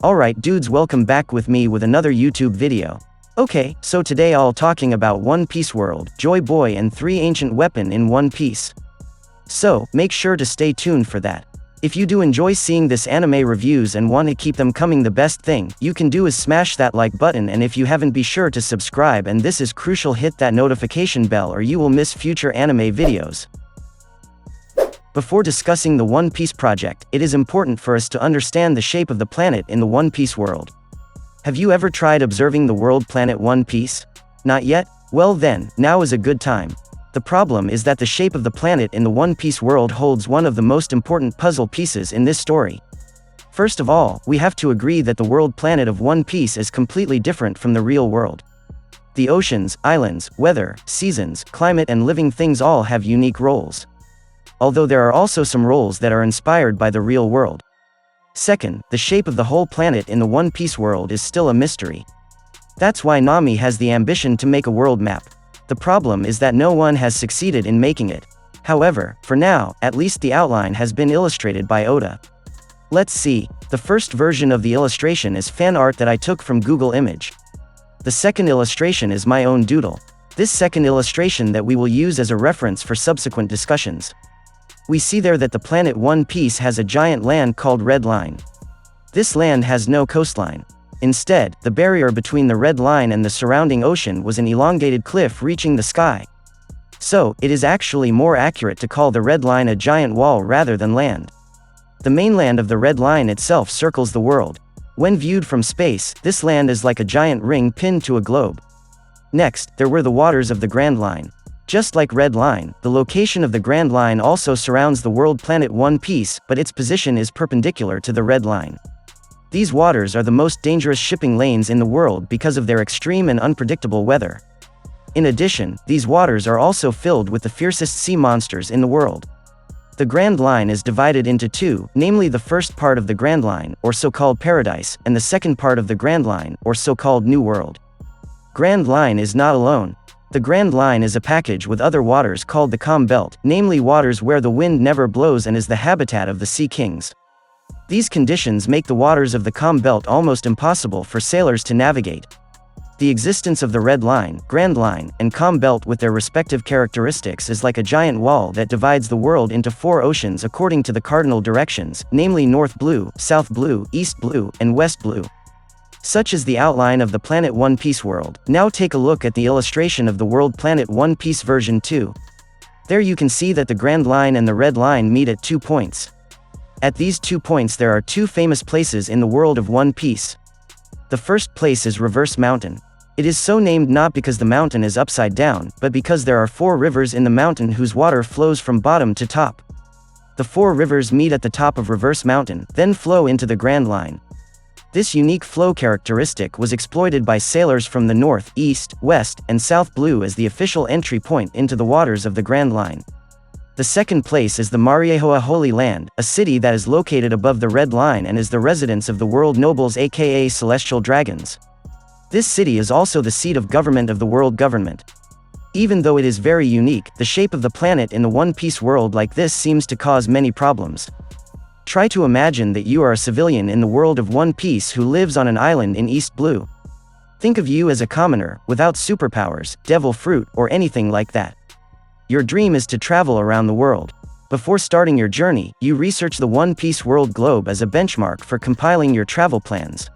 Alright dudes, welcome back with me with another YouTube video. Okay, so today I'll talking about One Piece World, Joy Boy and 3 ancient weapon in One Piece. So, make sure to stay tuned for that. If you do enjoy seeing this anime reviews and want to keep them coming, the best thing you can do is smash that like button, and if you haven't, be sure to subscribe, and this is crucial, hit that notification bell or you will miss future anime videos. Before discussing the One Piece project, it is important for us to understand the shape of the planet in the One Piece world. Have you ever tried observing the world planet One Piece? Not yet? Well then, now is a good time. The problem is that the shape of the planet in the One Piece world holds one of the most important puzzle pieces in this story. First of all, we have to agree that the world planet of One Piece is completely different from the real world. The oceans, islands, weather, seasons, climate and living things all have unique roles. Although there are also some roles that are inspired by the real world. Second, the shape of the whole planet in the One Piece world is still a mystery. That's why Nami has the ambition to make a world map. The problem is that no one has succeeded in making it. However, for now, at least the outline has been illustrated by Oda. Let's see. The first version of the illustration is fan art that I took from Google Image. The second illustration is my own doodle. This second illustration that we will use as a reference for subsequent discussions. We see there that the planet One Piece has a giant land called Red Line. This land has no coastline. Instead, the barrier between the Red Line and the surrounding ocean was an elongated cliff reaching the sky. So, it is actually more accurate to call the Red Line a giant wall rather than land. The mainland of the Red Line itself circles the world. When viewed from space, this land is like a giant ring pinned to a globe. Next, there were the waters of the Grand Line. Just like Red Line, the location of the Grand Line also surrounds the world planet One Piece, but its position is perpendicular to the Red Line. These waters are the most dangerous shipping lanes in the world because of their extreme and unpredictable weather. In addition, these waters are also filled with the fiercest sea monsters in the world. The Grand Line is divided into two, namely the first part of the Grand Line, or so-called Paradise, and the second part of the Grand Line, or so-called New World. Grand Line is not alone. The Grand Line is a package with other waters called the Calm Belt, namely waters where the wind never blows and is the habitat of the Sea Kings. These conditions make the waters of the Calm Belt almost impossible for sailors to navigate. The existence of the Red Line, Grand Line, and Calm Belt with their respective characteristics is like a giant wall that divides the world into 4 oceans according to the cardinal directions, namely North Blue, South Blue, East Blue, and West Blue. Such is the outline of the planet One Piece world. Now take a look at the illustration of the world planet One Piece version 2. There you can see that the Grand Line and the Red Line meet at 2 points. At these 2 points there are 2 famous places in the world of One Piece. The first place is Reverse Mountain. It is so named not because the mountain is upside down, but because there are 4 rivers in the mountain whose water flows from bottom to top. The 4 rivers meet at the top of Reverse Mountain, then flow into the Grand Line. This unique flow characteristic was exploited by sailors from the North, East, West, and South Blue as the official entry point into the waters of the Grand Line. The second place is the Mariejoa Holy Land, a city that is located above the Red Line and is the residence of the world nobles, aka Celestial Dragons. This city is also the seat of government of the world government. Even though it is very unique, the shape of the planet in the One Piece world like this seems to cause many problems. Try to imagine that you are a civilian in the world of One Piece who lives on an island in East Blue. Think of you as a commoner, without superpowers, devil fruit, or anything like that. Your dream is to travel around the world. Before starting your journey, you research the One Piece world globe as a benchmark for compiling your travel plans.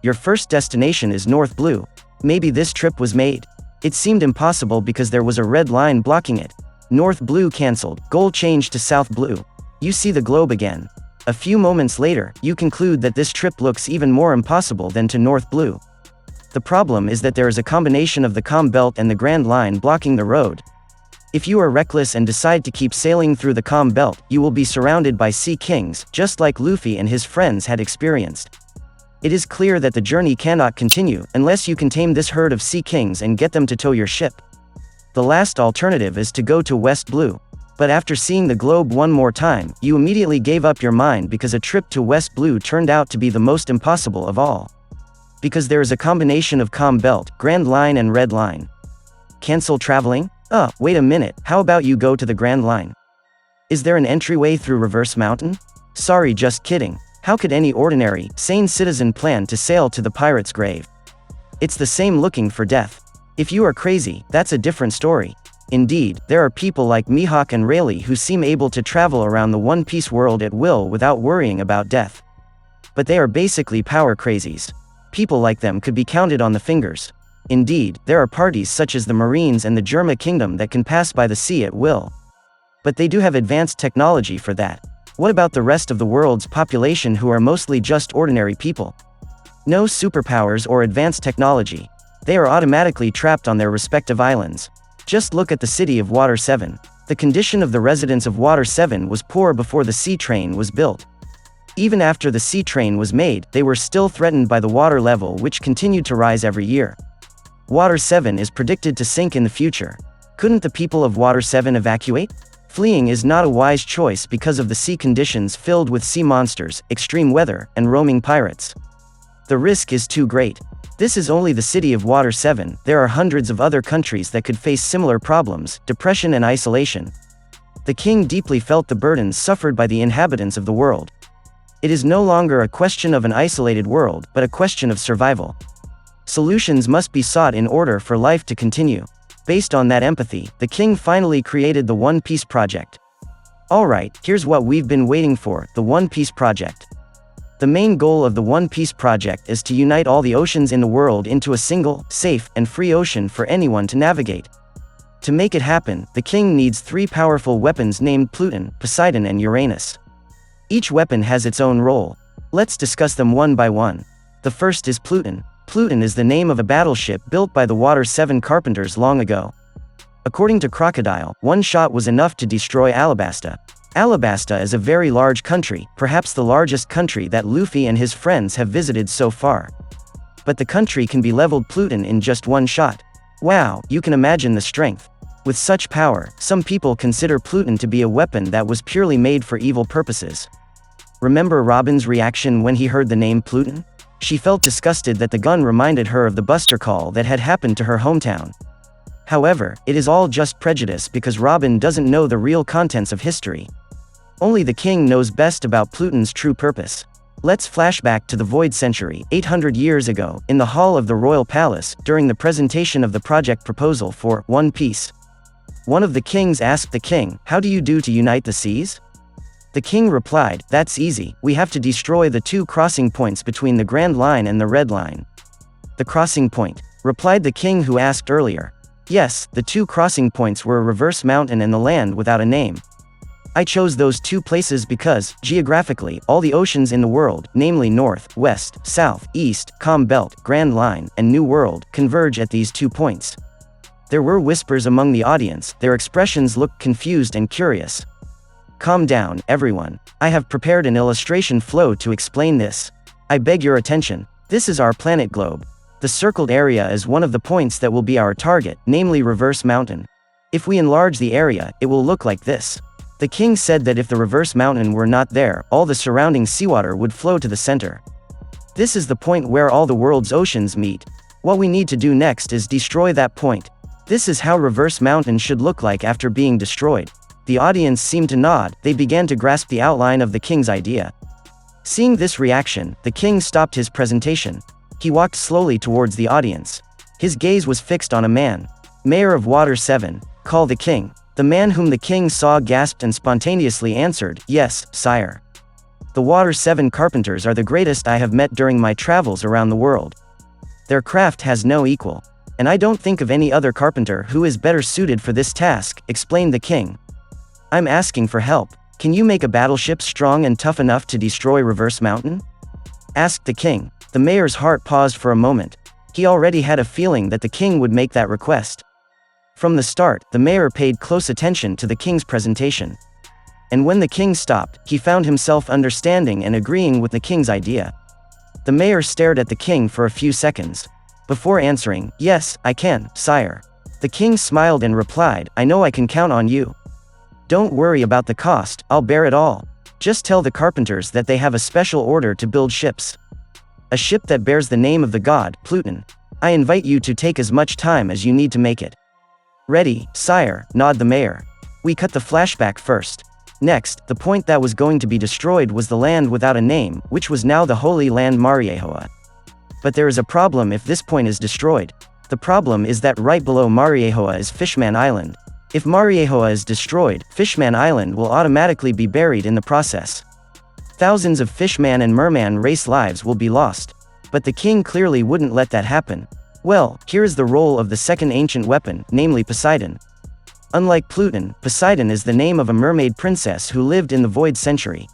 Your first destination is North Blue. Maybe this trip was made. It seemed impossible because there was a red line blocking it. North Blue cancelled, goal changed to South Blue. You see the globe again. A few moments later, you conclude that this trip looks even more impossible than to North Blue. The problem is that there is a combination of the Calm Belt and the Grand Line blocking the road. If you are reckless and decide to keep sailing through the Calm Belt, you will be surrounded by Sea Kings, just like Luffy and his friends had experienced. It is clear that the journey cannot continue unless you can tame this herd of Sea Kings and get them to tow your ship. The last alternative is to go to West Blue. But after seeing the globe one more time, you immediately gave up your mind because a trip to West Blue turned out to be the most impossible of all. Because there is a combination of Calm Belt, Grand Line and Red Line. Cancel traveling? Wait a minute, how about you go to the Grand Line? Is there an entryway through Reverse Mountain? Sorry, just kidding. How could any ordinary, sane citizen plan to sail to the pirate's grave? It's the same looking for death. If you are crazy, that's a different story. Indeed, there are people like Mihawk and Rayleigh who seem able to travel around the One Piece world at will without worrying about death. But they are basically power crazies. People like them could be counted on the fingers. Indeed, there are parties such as the Marines and the Germa Kingdom that can pass by the sea at will. But they do have advanced technology for that. What about the rest of the world's population who are mostly just ordinary people? No superpowers or advanced technology. They are automatically trapped on their respective islands. Just look at the city of Water 7. The condition of the residents of Water 7 was poor before the sea train was built. Even after the sea train was made, they were still threatened by the water level, which continued to rise every year. Water 7 is predicted to sink in the future. Couldn't the people of Water 7 evacuate? Fleeing is not a wise choice because of the sea conditions filled with sea monsters, extreme weather, and roaming pirates. The risk is too great. This is only the city of Water 7, there are hundreds of other countries that could face similar problems, depression and isolation. The king deeply felt the burdens suffered by the inhabitants of the world. It is no longer a question of an isolated world, but a question of survival. Solutions must be sought in order for life to continue. Based on that empathy, the king finally created the One Piece Project. Alright, here's what we've been waiting for, the One Piece Project. The main goal of the One Piece Project is to unite all the oceans in the world into a single, safe, and free ocean for anyone to navigate. To make it happen, the king needs 3 powerful weapons named Pluton, Poseidon and Uranus. Each weapon has its own role. Let's discuss them one by one. The first is Pluton. Pluton is the name of a battleship built by the Water 7 carpenters long ago. According to Crocodile, one shot was enough to destroy Alabasta. Alabasta is a very large country, perhaps the largest country that Luffy and his friends have visited so far. But the country can be leveled Pluton in just one shot. Wow, you can imagine the strength. With such power, some people consider Pluton to be a weapon that was purely made for evil purposes. Remember Robin's reaction when he heard the name Pluton? She felt disgusted that the gun reminded her of the Buster Call that had happened to her hometown. However, it is all just prejudice because Robin doesn't know the real contents of history. Only the king knows best about Pluton's true purpose. Let's flash back to the Void Century, 800 years ago, in the hall of the Royal Palace, during the presentation of the project proposal for One Piece. One of the kings asked the king, "How do you do to unite the seas?" The king replied, "That's easy, we have to destroy the 2 crossing points between the Grand Line and the Red Line." "The crossing point?" replied the king who asked earlier. "Yes, the 2 crossing points were a reverse mountain and the land without a name. I chose those 2 places because, geographically, all the oceans in the world, namely North, West, South, East, Calm Belt, Grand Line, and New World, converge at these 2 points." There were whispers among the audience, their expressions looked confused and curious. Calm down, everyone. I have prepared an illustration flow to explain this. I beg your attention. This is our planet globe. The circled area is one of the points that will be our target, namely Reverse Mountain. If we enlarge the area, it will look like this. The king said that if the Reverse Mountain were not there, all the surrounding seawater would flow to the center. This is the point where all the world's oceans meet. What we need to do next is destroy that point. This is how Reverse Mountain should look like after being destroyed. The audience seemed to nod, they began to grasp the outline of the king's idea. Seeing this reaction, the king stopped his presentation. He walked slowly towards the audience. His gaze was fixed on a man. Mayor of Water 7, call the king. The man whom the king saw gasped and spontaneously answered, "Yes, sire. The Water 7 carpenters are the greatest I have met during my travels around the world. Their craft has no equal. And I don't think of any other carpenter who is better suited for this task," explained the king. "I'm asking for help. Can you make a battleship strong and tough enough to destroy Reverse Mountain?" asked the king. The mayor's heart paused for a moment. He already had a feeling that the king would make that request. From the start, the mayor paid close attention to the king's presentation. And when the king stopped, he found himself understanding and agreeing with the king's idea. The mayor stared at the king for a few seconds. Before answering, "Yes, I can, sire." The king smiled and replied, "I know I can count on you. Don't worry about the cost, I'll bear it all. Just tell the carpenters that they have a special order to build ships. A ship that bears the name of the god, Pluton. I invite you to take as much time as you need to make it." "Ready, sire," nodded the mayor. We cut the flashback first. Next, the point that was going to be destroyed was the land without a name, which was now the Holy Land Mariehoa. But there is a problem if this point is destroyed. The problem is that right below Mariehoa is Fishman Island. If Mariehoa is destroyed, Fishman Island will automatically be buried in the process. Thousands of Fishman and Merman race lives will be lost. But the king clearly wouldn't let that happen. Well, here is the role of the second ancient weapon, namely Poseidon. Unlike Pluton, Poseidon is the name of a mermaid princess who lived in the Void Century.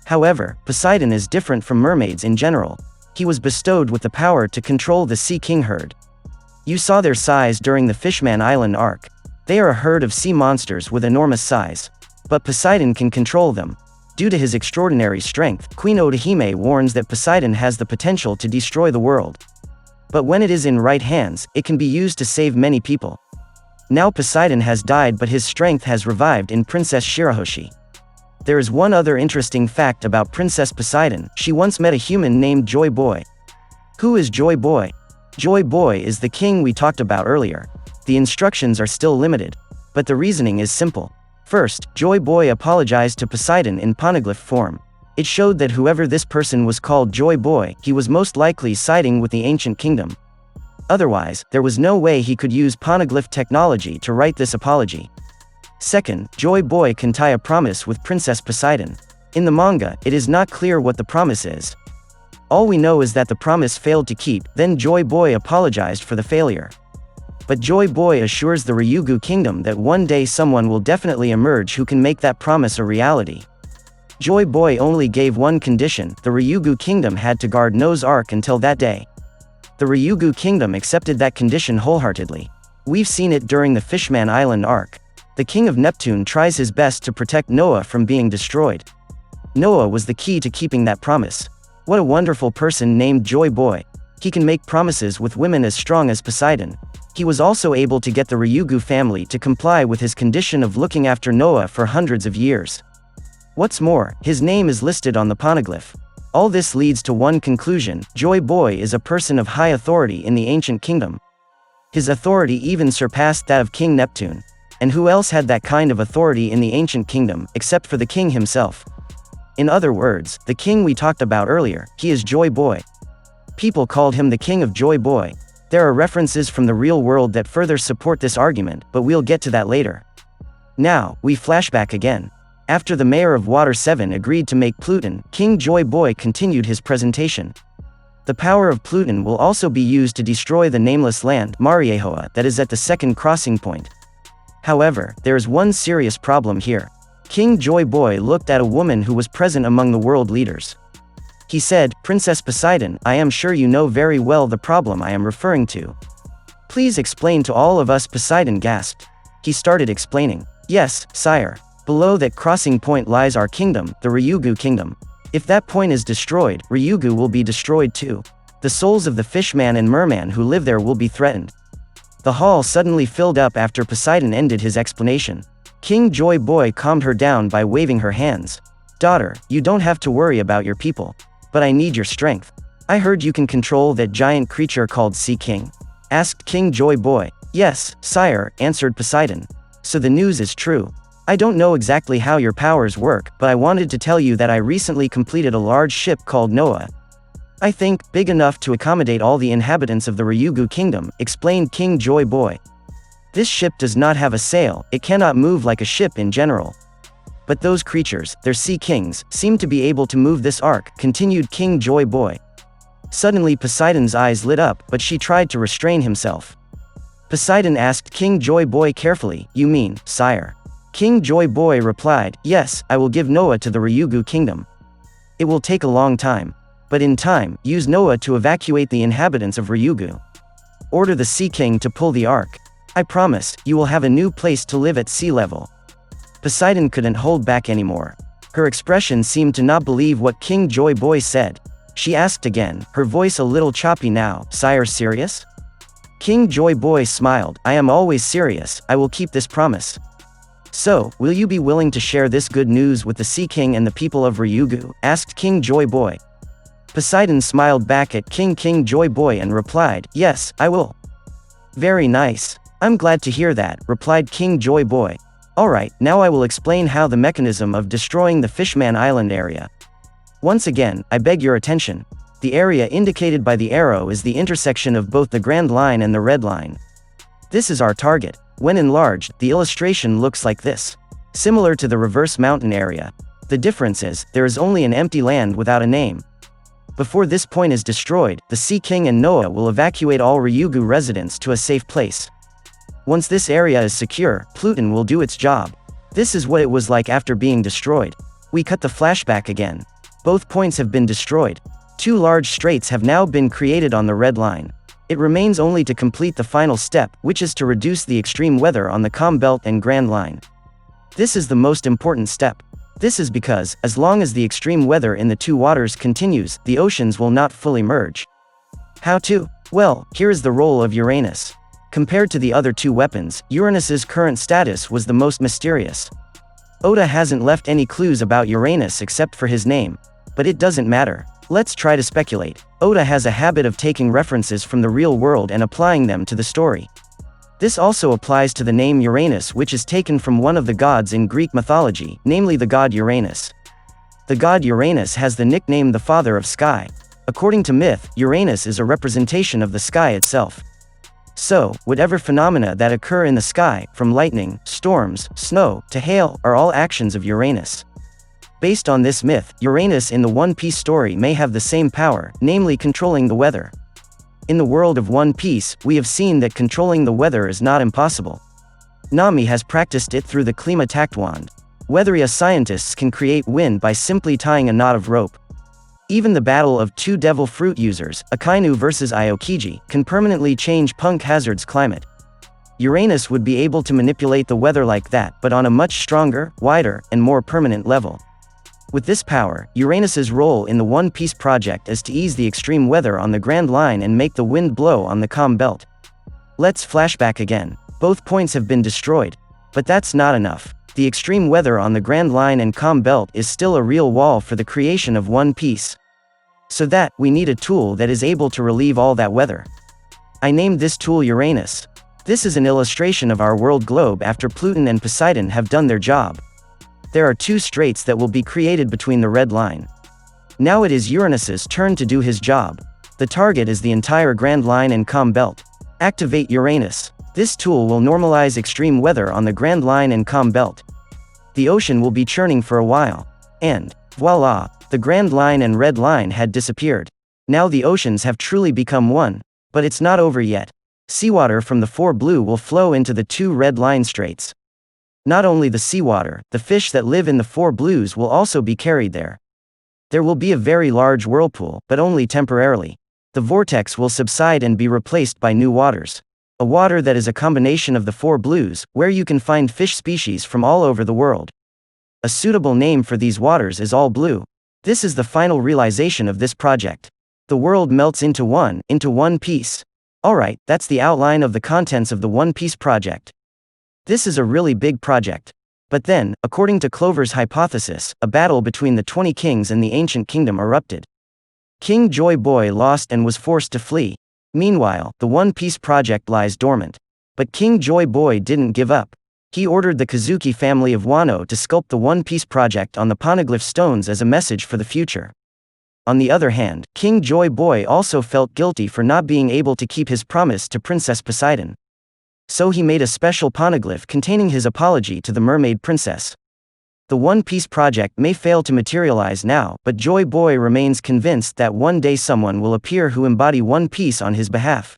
However, Poseidon is different from mermaids in general. He was bestowed with the power to control the Sea King herd. You saw their size during the Fishman Island arc. They are a herd of sea monsters with enormous size. But Poseidon can control them. Due to his extraordinary strength, Queen Otahime warns that Poseidon has the potential to destroy the world. But when it is in right hands, it can be used to save many people. Now Poseidon has died, but his strength has revived in Princess Shirahoshi. There is one other interesting fact about Princess Poseidon. She once met a human named Joy Boy. Who is Joy Boy? Joy Boy is the king we talked about earlier. The instructions are still limited. But the reasoning is simple. First, Joy Boy apologized to Poseidon in poneglyph form. It showed that whoever this person was called Joy Boy, he was most likely siding with the ancient kingdom. Otherwise, there was no way he could use poneglyph technology to write this apology. Second, Joy Boy can tie a promise with Princess Poseidon. In the manga, it is not clear what the promise is. All we know is that the promise failed to keep, then Joy Boy apologized for the failure. But Joy Boy assures the Ryugu kingdom that one day someone will definitely emerge who can make that promise a reality. Joy Boy only gave one condition: the Ryugu kingdom had to guard Noah's Ark until that day. The Ryugu kingdom accepted that condition wholeheartedly. We've seen it during the Fishman Island arc. The king of Neptune tries his best to protect Noah from being destroyed. Noah was the key to keeping that promise. What a wonderful person named Joy Boy. He can make promises with women as strong as Poseidon. He was also able to get the Ryugu family to comply with his condition of looking after Noah for hundreds of years. What's more, his name is listed on the poneglyph. All this leads to one conclusion: Joy Boy is a person of high authority in the ancient kingdom. His authority even surpassed that of King Neptune. And who else had that kind of authority in the ancient kingdom, except for the king himself? In other words, the king we talked about earlier, he is Joy Boy. People called him the King of Joy Boy. There are references from the real world that further support this argument, but we'll get to that later. Now, we flashback again. After the mayor of Water 7 agreed to make Pluton, King Joy Boy continued his presentation. The power of Pluton will also be used to destroy the nameless land, Mariehoa, that is at the second crossing point. However, there is one serious problem here. King Joy Boy looked at a woman who was present among the world leaders. He said, "Princess Poseidon, I am sure you know very well the problem I am referring to. Please explain to all of us." Poseidon gasped. He started explaining. "Yes, sire. Below that crossing point lies our kingdom, the Ryugu kingdom. If that point is destroyed, Ryugu will be destroyed too. The souls of the fishman and merman who live there will be threatened." The hall suddenly filled up after Poseidon ended his explanation. King Joy Boy calmed her down by waving her hands. "Daughter, you don't have to worry about your people. But I need your strength. I heard you can control that giant creature called Sea King?" asked King Joy Boy. "Yes, sire," answered Poseidon. "So the news is true. I don't know exactly how your powers work, but I wanted to tell you that I recently completed a large ship called Noah. I think, big enough to accommodate all the inhabitants of the Ryugu kingdom," explained King Joy Boy. "This ship does not have a sail, it cannot move like a ship in general. But those creatures, their sea kings, seem to be able to move this ark," continued King Joy Boy. Suddenly Poseidon's eyes lit up, but she tried to restrain himself. Poseidon asked King Joy Boy carefully, "You mean, sire?" King Joy Boy replied, "Yes, I will give Noah to the Ryugu kingdom. It will take a long time. But in time, use Noah to evacuate the inhabitants of Ryugu. Order the Sea King to pull the ark. I promise, you will have a new place to live at sea level." Poseidon couldn't hold back anymore. Her expression seemed to not believe what King Joy Boy said. She asked again, her voice a little choppy now, "Sire, serious?" King Joy Boy smiled, "I am always serious, I will keep this promise." "So, will you be willing to share this good news with the Sea King and the people of Ryugu?" asked King Joy Boy. Poseidon smiled back at King Joy Boy and replied, "Yes, I will." "Very nice. I'm glad to hear that," replied King Joy Boy. Alright, now I will explain how the mechanism of destroying the Fishman Island area. Once again, I beg your attention. The area indicated by the arrow is the intersection of both the Grand Line and the Red Line. This is our target. When enlarged, the illustration looks like this. Similar to the reverse mountain area. The difference is, there is only an empty land without a name. Before this point is destroyed, the Sea King and Noah will evacuate all Ryugu residents to a safe place. Once this area is secure, Pluton will do its job. This is what it was like after being destroyed. We cut the flashback again. Both points have been destroyed. 2 large straits have now been created on the Red Line. It remains only to complete the final step, which is to reduce the extreme weather on the Calm Belt and Grand Line. This is the most important step. This is because, as long as the extreme weather in the 2 waters continues, the oceans will not fully merge. How to? Well, here is the role of Uranus. Compared to the other 2 weapons, Uranus's current status was the most mysterious. Oda hasn't left any clues about Uranus except for his name. But it doesn't matter. Let's try to speculate. Oda has a habit of taking references from the real world and applying them to the story. This also applies to the name Uranus, which is taken from one of the gods in Greek mythology, namely the god Uranus. The god Uranus has the nickname the Father of Sky. According to myth, Uranus is a representation of the sky itself. So, whatever phenomena that occur in the sky, from lightning, storms, snow, to hail, are all actions of Uranus. Based on this myth, Uranus in the One Piece story may have the same power, namely controlling the weather. In the world of One Piece, we have seen that controlling the weather is not impossible. Nami has practiced it through the Klima Tact Wand. Weatheria scientists can create wind by simply tying a knot of rope. Even the battle of 2 devil fruit users, Akainu versus Aokiji, can permanently change Punk Hazard's climate. Uranus would be able to manipulate the weather like that, but on a much stronger, wider, and more permanent level. With this power, Uranus's role in the One Piece project is to ease the extreme weather on the Grand Line and make the wind blow on the Calm Belt. Let's flashback again. Both points have been destroyed. But that's not enough. The extreme weather on the Grand Line and Calm Belt is still a real wall for the creation of One Piece. So that, we need a tool that is able to relieve all that weather. I named this tool Uranus. This is an illustration of our world globe after Pluton and Poseidon have done their job. There are 2 straits that will be created between the Red Line. Now it is Uranus's turn to do his job. The target is the entire Grand Line and Calm Belt. Activate Uranus. This tool will normalize extreme weather on the Grand Line and Calm Belt. The ocean will be churning for a while. And, voila, the Grand Line and Red Line had disappeared. Now the oceans have truly become one. But it's not over yet. Seawater from the 4 blue will flow into the 2 Red Line straits. Not only the seawater, the fish that live in the 4 blues will also be carried there. There will be a very large whirlpool, but only temporarily. The vortex will subside and be replaced by new waters. A water that is a combination of the 4 blues, where you can find fish species from all over the world. A suitable name for these waters is All Blue. This is the final realization of this project. The world melts into one piece. Alright, that's the outline of the contents of the One Piece project. This is a really big project. But then, according to Clover's hypothesis, a battle between the 20 kings and the ancient kingdom erupted. King Joy Boy lost and was forced to flee. Meanwhile, the One Piece project lies dormant. But King Joy Boy didn't give up. He ordered the Kazuki family of Wano to sculpt the One Piece project on the poneglyph stones as a message for the future. On the other hand, King Joy Boy also felt guilty for not being able to keep his promise to Princess Poseidon. So he made a special poneglyph containing his apology to the mermaid princess. The One Piece project may fail to materialize now, but Joy Boy remains convinced that one day someone will appear who embody One Piece on his behalf.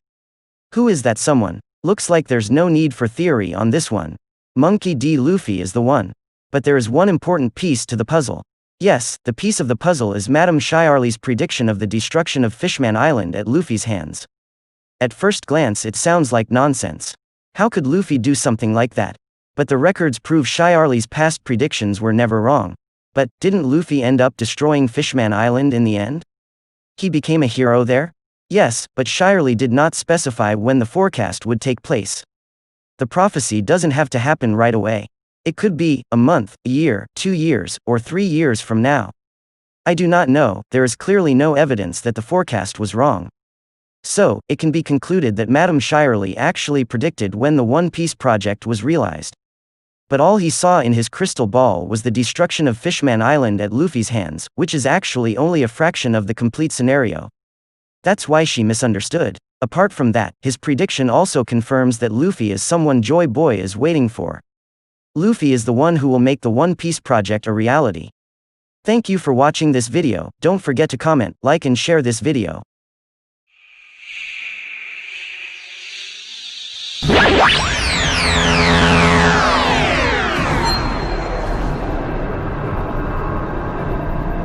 Who is that someone? Looks like there's no need for theory on this one. Monkey D. Luffy is the one. But there is one important piece to the puzzle. Yes, the piece of the puzzle is Madame Shiarly's prediction of the destruction of Fishman Island at Luffy's hands. At first glance it sounds like nonsense. How could Luffy do something like that? But the records prove Shiarly's past predictions were never wrong. But, didn't Luffy end up destroying Fishman Island in the end? He became a hero there? Yes, but Shiarly did not specify when the forecast would take place. The prophecy doesn't have to happen right away. It could be, a month, a year, 2 years, or 3 years from now. I do not know, there is clearly no evidence that the forecast was wrong. So, it can be concluded that Madame Shiarly actually predicted when the One Piece project was realized. But all he saw in his crystal ball was the destruction of Fishman Island at Luffy's hands, which is actually only a fraction of the complete scenario. That's why she misunderstood. Apart from that, his prediction also confirms that Luffy is someone Joy Boy is waiting for. Luffy is the one who will make the One Piece project a reality. Thank you for watching this video. Don't forget to comment, like and share this video.